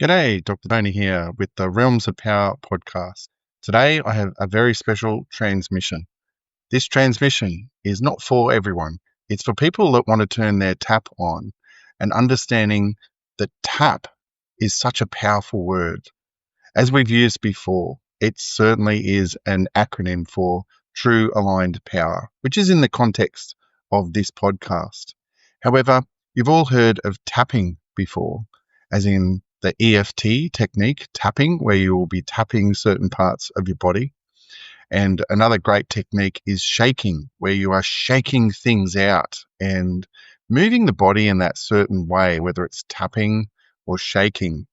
G'day, Dr. Tony here with the Realms of Power podcast. Today I have a very special transmission. This transmission is not for everyone. It's for people that want to turn their tap on and understanding that tap is such a powerful word. As we've used before, it certainly is an acronym for True Aligned Power, which is in the context of this podcast. However, you've all heard of tapping before, as in the EFT technique, tapping, where you will be tapping certain parts of your body. And another great technique is shaking, where you are shaking things out and moving the body in that certain way, whether it's tapping or shaking,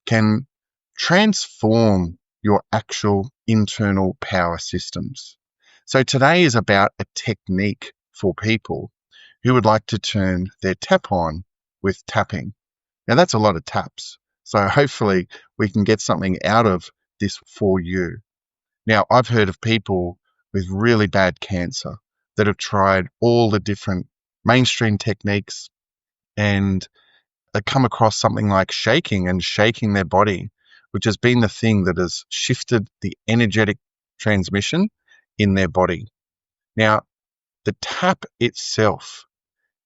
can transform your actual internal power systems. So today is about a technique for people who would like to turn their tap on with tapping. Now that's a lot of taps. So hopefully we can get something out of this for you. Now, I've heard of people with really bad cancer that have tried all the different mainstream techniques and come across something like shaking and shaking their body, which has been the thing that has shifted the energetic transmission in their body. Now, the tap itself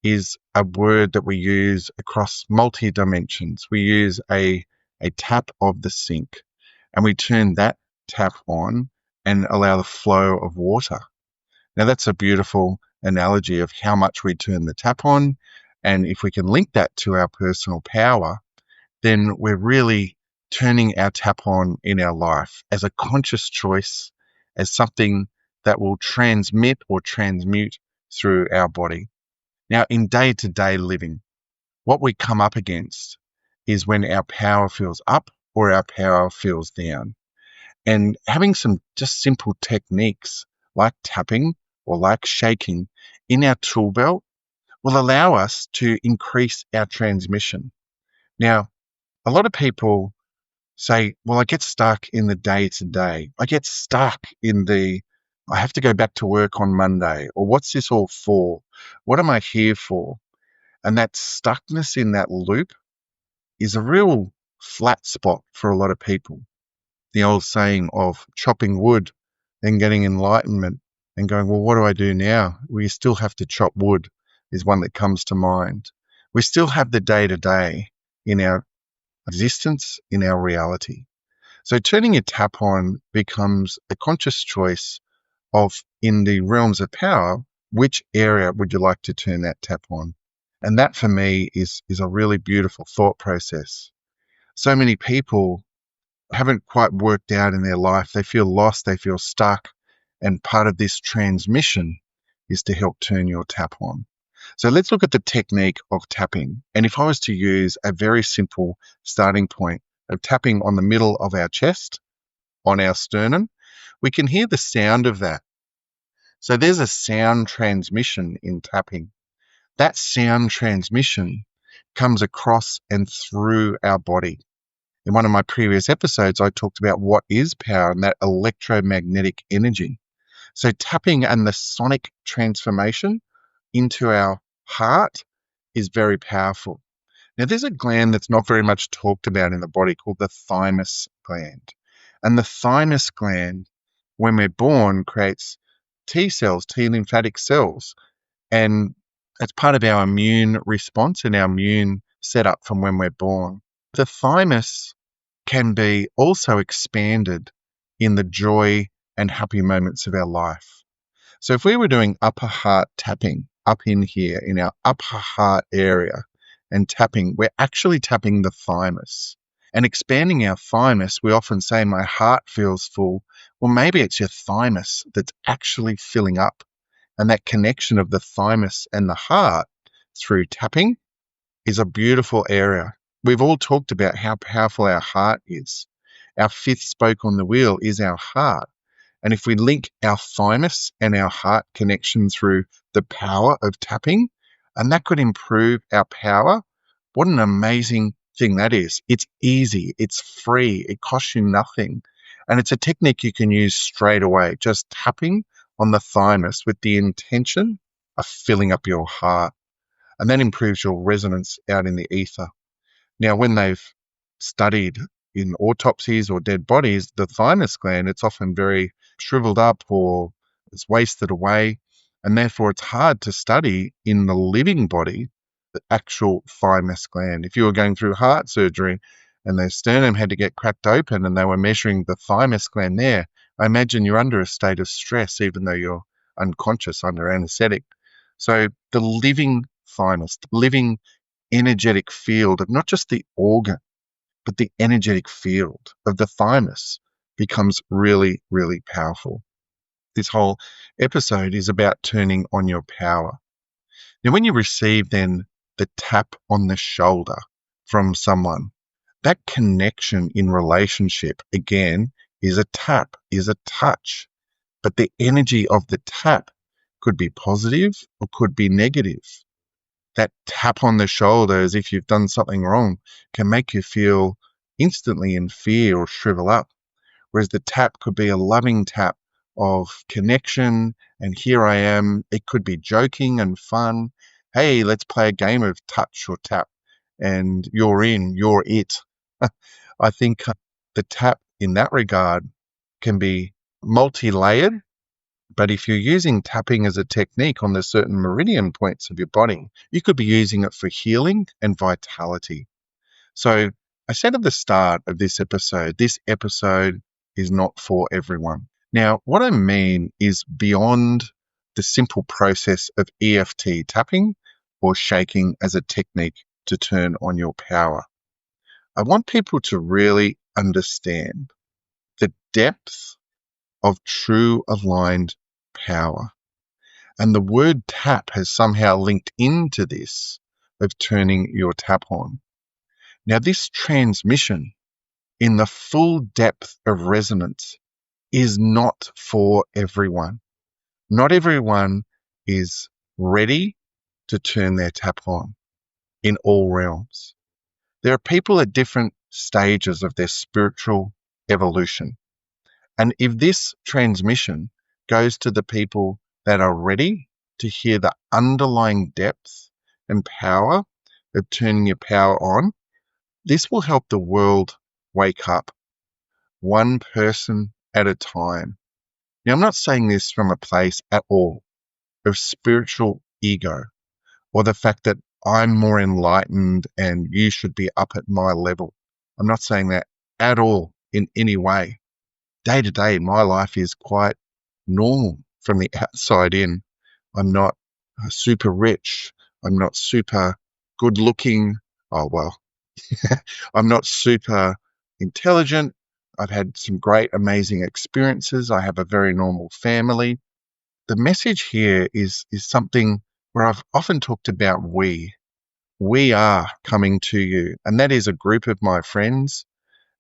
is a word that we use across multi dimensions. We use a tap of the sink and we turn that tap on and allow the flow of water. Now, that's a beautiful analogy of how much we turn the tap on. And if we can link that to our personal power, then we're really turning our tap on in our life as a conscious choice, as something that will transmit or transmute through our body. Now, in day-to-day living, what we come up against is when our power feels up or our power feels down. And having some just simple techniques like tapping or like shaking in our tool belt will allow us to increase our transmission. Now, a lot of people say, well, I get stuck in the day to day. I get stuck in I have to go back to work on Monday, or what's this all for? What am I here for? And that stuckness in that loop is a real flat spot for a lot of people. The old saying of chopping wood and getting enlightenment and going, well, what do I do now? We still have to chop wood is one that comes to mind. We still have the day to day in our existence, in our reality. So turning your tap on becomes a conscious choice of, in the realms of power, which area would you like to turn that tap on? And that for me is a really beautiful thought process. So many people haven't quite worked out in their life. They feel lost, they feel stuck. And part of this transmission is to help turn your tap on. So let's look at the technique of tapping. And if I was to use a very simple starting point of tapping on the middle of our chest, on our sternum, we can hear the sound of that. So there's a sound transmission in tapping. That sound transmission comes across and through our body. In one of my previous episodes, I talked about what is power and that electromagnetic energy. So tapping and the sonic transformation into our heart is very powerful. Now, there's a gland that's not very much talked about in the body called the thymus gland. And the thymus gland, when we're born, creates T cells, T lymphatic cells. And that's part of our immune response and our immune setup from when we're born. The thymus can be also expanded in the joy and happy moments of our life. So if we were doing upper heart tapping up in here in our upper heart area and tapping, we're actually tapping the thymus. And expanding our thymus, we often say my heart feels full. Well, maybe it's your thymus that's actually filling up. And that connection of the thymus and the heart through tapping is a beautiful area. We've all talked about how powerful our heart is. Our fifth spoke on the wheel is our heart. And if we link our thymus and our heart connection through the power of tapping, and that could improve our power, what an amazing thing that is. It's easy, it's free, it costs you nothing. And it's a technique you can use straight away, just tapping on the thymus with the intention of filling up your heart. And that improves your resonance out in the ether. Now, when they've studied in autopsies or dead bodies, the thymus gland, it's often very shriveled up or it's wasted away. And therefore, it's hard to study in the living body the actual thymus gland. If you were going through heart surgery and the sternum had to get cracked open and they were measuring the thymus gland there, I imagine you're under a state of stress, even though you're unconscious under anesthetic. So the living thymus, the living energetic field of not just the organ, but the energetic field of the thymus becomes really, really powerful. This whole episode is about turning on your power. Now, when you receive then the tap on the shoulder from someone, that connection in relationship, again, is a tap, is a touch. But the energy of the tap could be positive or could be negative. That tap on the shoulder as if you've done something wrong can make you feel instantly in fear or shrivel up. Whereas the tap could be a loving tap of connection and here I am. It could be joking and fun. Hey, let's play a game of touch or tap and you're in, you're it. I think the tap in that regard can be multi-layered, but if you're using tapping as a technique on the certain meridian points of your body, you could be using it for healing and vitality. So I said at the start of this episode is not for everyone. Now, what I mean is beyond the simple process of EFT tapping or shaking as a technique to turn on your power. I want people to really understand the depth of true aligned power. And the word tap has somehow linked into this of turning your tap on. Now, this transmission in the full depth of resonance is not for everyone. Not everyone is ready to turn their tap on in all realms. There are people at different stages of their spiritual evolution. And if this transmission goes to the people that are ready to hear the underlying depth and power of turning your power on, this will help the world wake up, one person at a time. Now, I'm not saying this from a place at all of spiritual ego or the fact that I'm more enlightened and you should be up at my level. I'm not saying that at all in any way. Day to day, my life is quite normal from the outside in. I'm not super rich. I'm not super good looking. Oh, well, I'm not super intelligent. I've had some great, amazing experiences. I have a very normal family. The message here is something where I've often talked about we. We are coming to you. And that is a group of my friends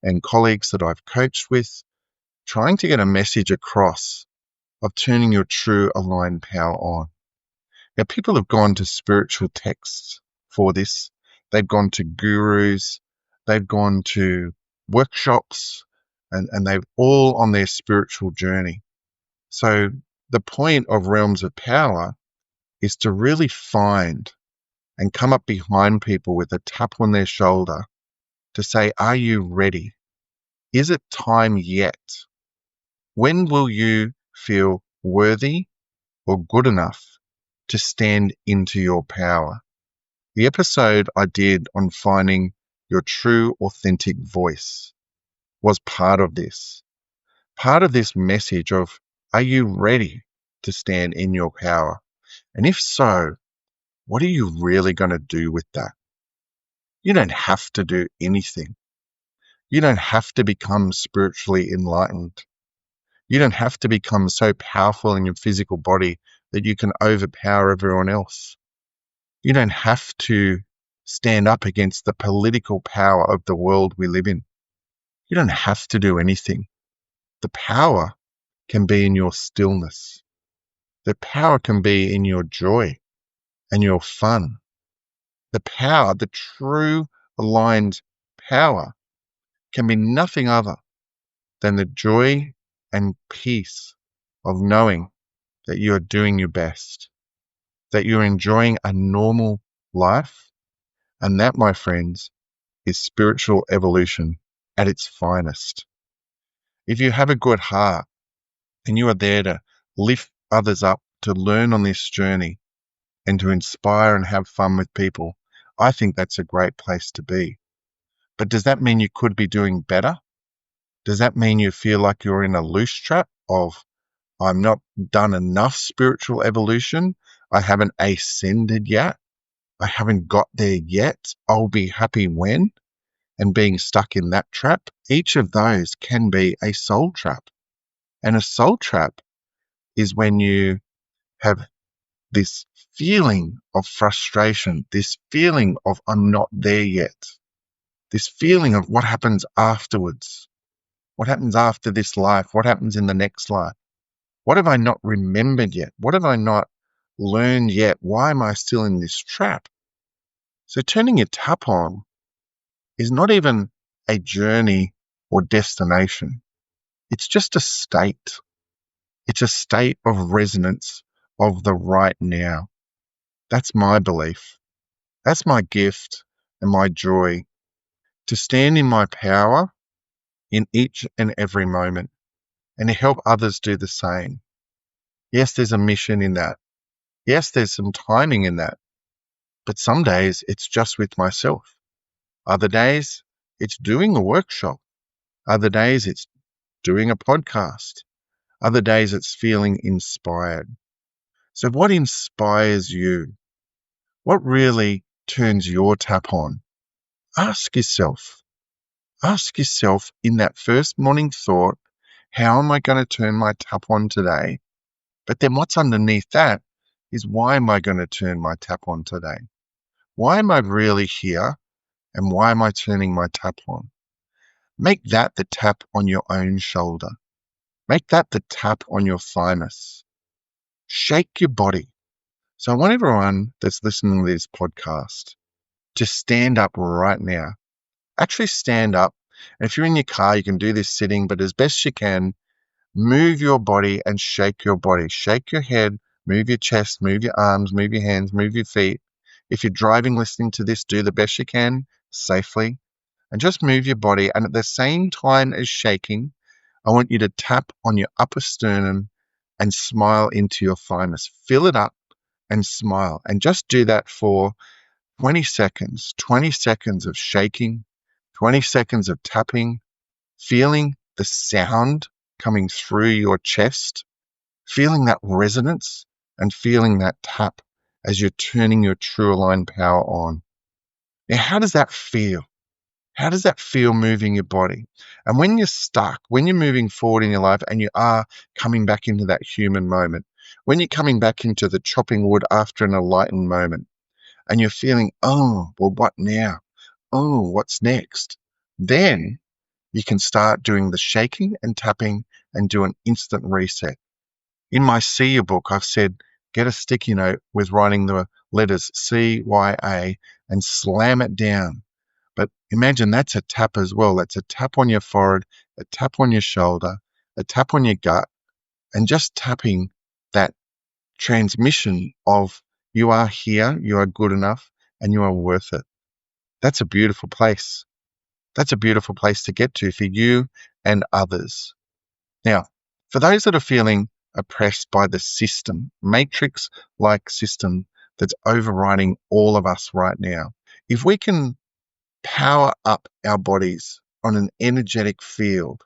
and colleagues that I've coached with, trying to get a message across of turning your true aligned power on. Now, people have gone to spiritual texts for this. They've gone to gurus. They've gone to workshops, and they've all on their spiritual journey. So the point of Realms of Power is to really find and come up behind people with a tap on their shoulder to say, are you ready? Is it time yet? When will you feel worthy or good enough to stand into your power? The episode I did on finding your true, authentic voice was part of this. Part of this message of, are you ready to stand in your power? And if so, what are you really going to do with that? You don't have to do anything. You don't have to become spiritually enlightened. You don't have to become so powerful in your physical body that you can overpower everyone else. You don't have to stand up against the political power of the world we live in. You don't have to do anything. The power can be in your stillness. The power can be in your joy and your fun. The power, the true aligned power, can be nothing other than the joy and peace of knowing that you are doing your best, that you're enjoying a normal life. And that, my friends, is spiritual evolution at its finest. If you have a good heart and you are there to lift others up, to learn on this journey and to inspire and have fun with people, I think that's a great place to be. But does that mean you could be doing better? Does that mean you feel like you're in a loose trap of, I'm not done enough spiritual evolution, I haven't ascended yet, I haven't got there yet, I'll be happy when, and being stuck in that trap? Each of those can be a soul trap. And a soul trap is when you have this feeling of frustration, this feeling of I'm not there yet, this feeling of what happens afterwards, what happens after this life, what happens in the next life. What have I not remembered yet? What have I not learned yet? Why am I still in this trap? So turning your tap on is not even a journey or destination. It's just a state. It's a state of resonance of the right now. That's my belief. That's my gift and my joy, to stand in my power in each and every moment and to help others do the same. Yes, there's a mission in that. Yes, there's some timing in that. But some days it's just with myself. Other days it's doing a workshop. Other days it's doing a podcast. Other days it's feeling inspired. So what inspires you? What really turns your tap on? Ask yourself. Ask yourself in that first morning thought, how am I going to turn my tap on today? But then what's underneath that is, why am I going to turn my tap on today? Why am I really here? And why am I turning my tap on? Make that the tap on your own shoulder. Make that the tap on your thymus. Shake your body. So I want everyone that's listening to this podcast to stand up right now. Actually stand up. And if you're in your car, you can do this sitting, but as best you can, move your body and shake your body. Shake your head, move your chest, move your arms, move your hands, move your feet. If you're driving, listening to this, do the best you can safely and just move your body. And at the same time as shaking, I want you to tap on your upper sternum and smile into your thymus. Fill it up and smile. And just do that for 20 seconds of shaking, 20 seconds of tapping, feeling the sound coming through your chest, feeling that resonance and feeling that tap as you're turning your true aligned power on. Now, how does that feel? How does that feel moving your body? And when you're stuck, when you're moving forward in your life and you are coming back into that human moment, when you're coming back into the chopping wood after an enlightened moment, and you're feeling, oh, well, what now? Oh, what's next? Then you can start doing the shaking and tapping and do an instant reset. In my See You book, I've said, get a sticky note with writing the letters CYA and slam it down. But imagine that's a tap as well. That's a tap on your forehead, a tap on your shoulder, a tap on your gut, and just tapping that transmission of, you are here, you are good enough, and you are worth it. That's a beautiful place. That's a beautiful place to get to for you and others. Now, for those that are feeling oppressed by the system, matrix-like system that's overriding all of us right now, if we can power up our bodies on an energetic field,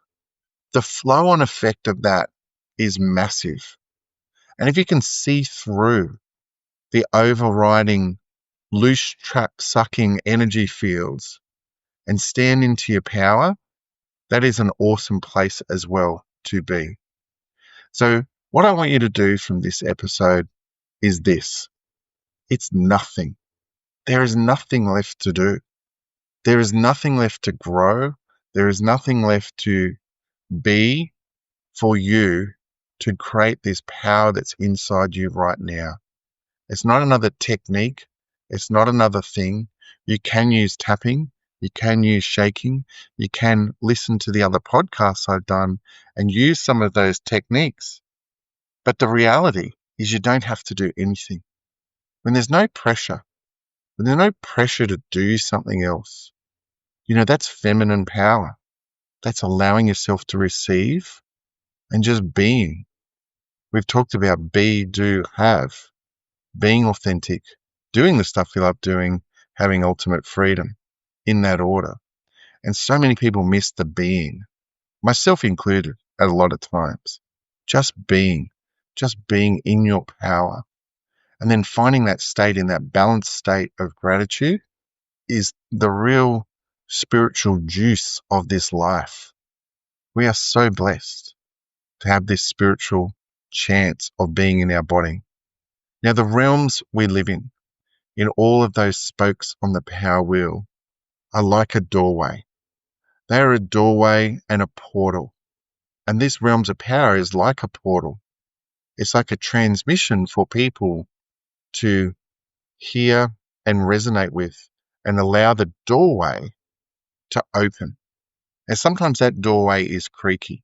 the flow-on effect of that is massive. And if you can see through the overriding loose trap sucking energy fields and stand into your power, that is an awesome place as well to be. So what I want you to do from this episode is this. It's nothing. There is nothing left to do. There is nothing left to grow. There is nothing left to be for you to create this power that's inside you right now. It's not another technique. It's not another thing. You can use tapping. You can use shaking. You can listen to the other podcasts I've done and use some of those techniques. But the reality is you don't have to do anything. When there's no pressure to do something else, That's feminine power. That's allowing yourself to receive and just being. We've talked about be, do, have, being authentic, doing the stuff you love doing, having ultimate freedom in that order. And so many people miss the being, myself included, at a lot of times. Just being in your power. And then finding that state in that balanced state of gratitude is the real spiritual juice of this life. We are so blessed to have this spiritual chance of being in our body. Now, the realms we live in all of those spokes on the power wheel, are like a doorway. They are a doorway and a portal. And this realms of power is like a portal. It's like a transmission for people to hear and resonate with and allow the doorway to open. And sometimes that doorway is creaky.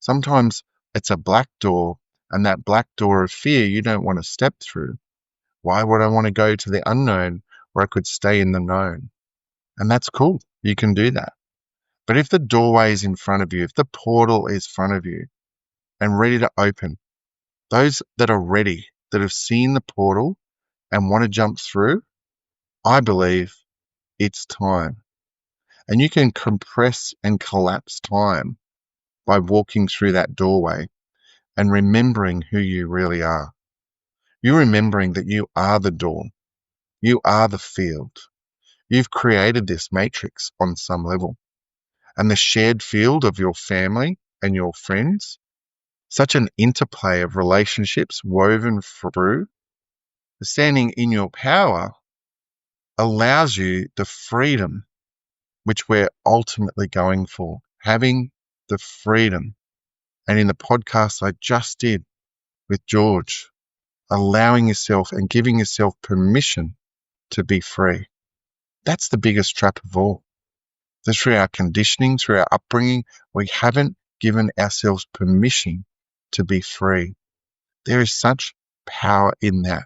Sometimes it's a black door, and that black door of fear you don't want to step through. Why would I want to go to the unknown where I could stay in the known? And that's cool. You can do that. But if the doorway is in front of you, if the portal is in front of you and ready to open, those that are ready, that have seen the portal and want to jump through, I believe it's time. And you can compress and collapse time by walking through that doorway and remembering who you really are. You remembering that you are the door. You are the field. You've created this matrix on some level. And the shared field of your family and your friends, such an interplay of relationships woven through, standing in your power allows you the freedom which we're ultimately going for, having the freedom. And in the podcast I just did with George, allowing yourself and giving yourself permission to be free. That's the biggest trap of all. That through our conditioning, through our upbringing, we haven't given ourselves permission to be free. There is such power in that.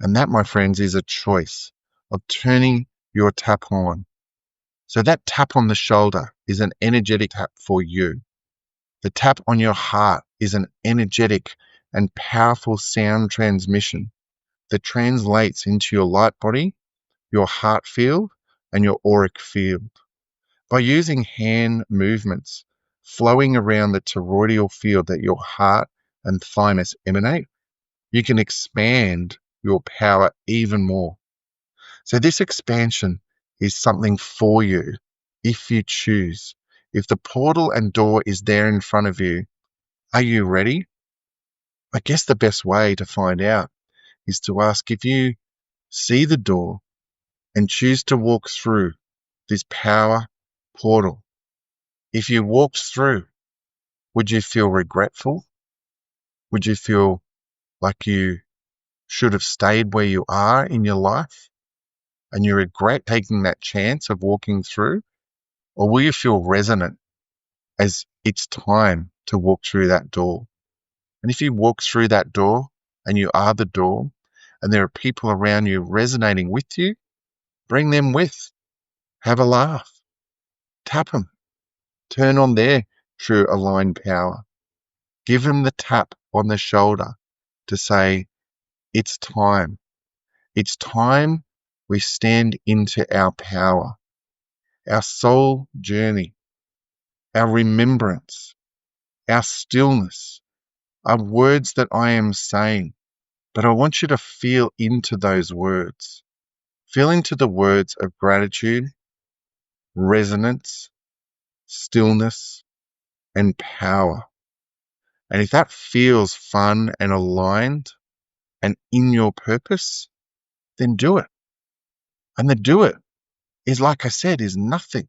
And that, my friends, is a choice of turning your tap on. So that tap on the shoulder is an energetic tap for you. The tap on your heart is an energetic and powerful sound transmission that translates into your light body, your heart field, and your auric field. By using hand movements flowing around the toroidal field that your heart and thymus emanate, you can expand your power even more. So this expansion is something for you if you choose. If the portal and door is there in front of you, are you ready? I guess the best way to find out is to ask if you see the door and choose to walk through this power portal. If you walked through, would you feel regretful? Would you feel like you should have stayed where you are in your life and you regret taking that chance of walking through? Or will you feel resonant as it's time to walk through that door? And if you walk through that door and you are the door and there are people around you resonating with you, bring them with. Have a laugh. Tap them. Turn on their true aligned power. Give them the tap on the shoulder to say, it's time. It's time we stand into our power, our soul journey, our remembrance, our stillness, are words that I am saying. But I want you to feel into those words. Feel into the words of gratitude, resonance, stillness, and power. And if that feels fun and aligned and in your purpose, then do it. And the do it is, like I said, is nothing.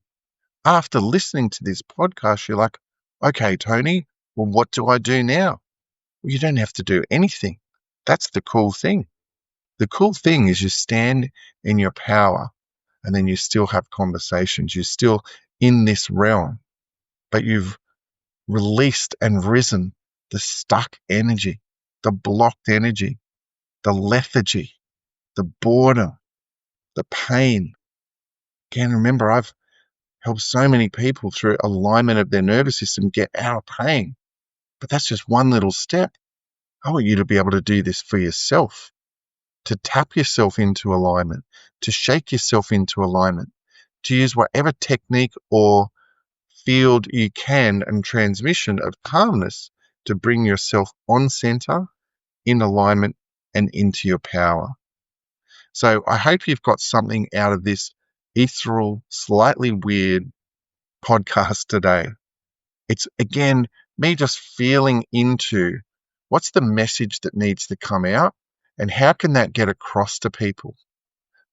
After listening to this podcast, you're like, okay, Tony, well, what do I do now? Well, you don't have to do anything. That's the cool thing. The cool thing is you stand in your power and then you still have conversations. You're still in this realm, but you've released and risen the stuck energy, the blocked energy, the lethargy, the boredom, the pain. Again, remember, I've helps so many people through alignment of their nervous system get out of pain. But that's just one little step. I want you to be able to do this for yourself, to tap yourself into alignment, to shake yourself into alignment, to use whatever technique or field you can and transmission of calmness to bring yourself on center, in alignment, and into your power. So I hope you've got something out of this ethereal, slightly weird podcast today. It's, again, me just feeling into what's the message that needs to come out and how can that get across to people.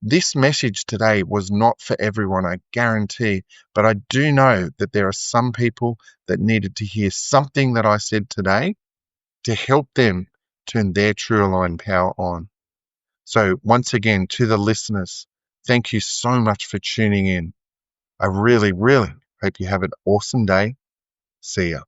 This message today was not for everyone, I guarantee, but I do know that there are some people that needed to hear something that I said today to help them turn their true aligned power on. So once again, to the listeners, thank you so much for tuning in. I really, really hope you have an awesome day. See ya.